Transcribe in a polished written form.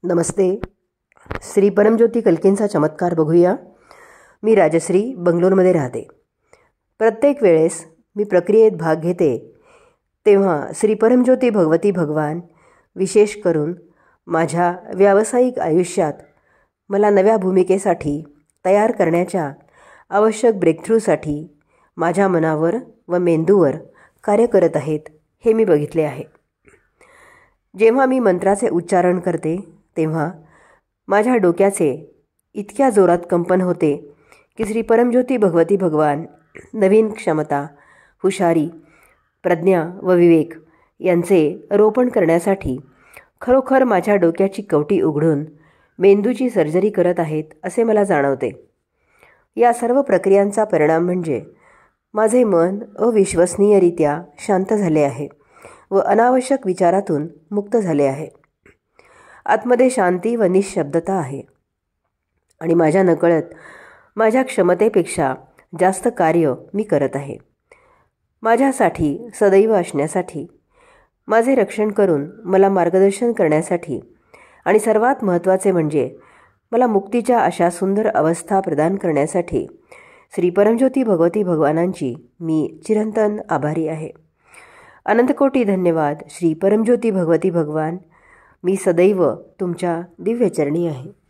नमस्ते. श्री परमज्योती कल्कींचा चमत्कार बघूया. मी राजश्री बंगलोरमध्ये राहते. प्रत्येक वेळेस मी प्रक्रियेत भाग घेते तेव्हा श्री परमज्योती भगवती भगवान विशेष करून माझ्या व्यावसायिक आयुष्यात मला नव्या भूमिकेसाठी तयार करण्याच्या आवश्यक ब्रेकथ्रूसाठी माझ्या मनावर व मेंदूवर कार्य करत आहेत हे मी बघितले आहे. जेव्हा मी मंत्राचे उच्चारण करते तेव्हा माझ्या डोक्याचे इतक्या जोरात कंपन होते की श्री परमज्योती भगवती भगवान नवीन क्षमता, हुशारी, प्रज्ञा व विवेक यांचे रोपण करण्यासाठी खरोखर माझ्या डोक्याची कवटी उघडून मेंदूची सर्जरी करत आहेत असे मला जाणवते. या सर्व प्रक्रियांचा परिणाम म्हणजे माझे मन अविश्वसनीयरित्या शांत झाले आहे व अनावश्यक विचारातून मुक्त झाले आहे. आतमध्ये शांती व निःशब्दता आहे आणि माझ्या नकळत माझ्या क्षमतेपेक्षा जास्त कार्य मी करत आहे. माझ्यासाठी सदैव असण्यासाठी, माझे रक्षण करून मला मार्गदर्शन करण्यासाठी आणि सर्वात महत्त्वाचे म्हणजे मला मुक्तीच्या अशा सुंदर अवस्था प्रदान करण्यासाठी श्री परमज्योती भगवती भगवानांची मी चिरंतन आभारी आहे. अनंतकोटी धन्यवाद श्री परमज्योती भगवती भगवान. मी सदैव तुमच्या दिव्यचरणी आहे.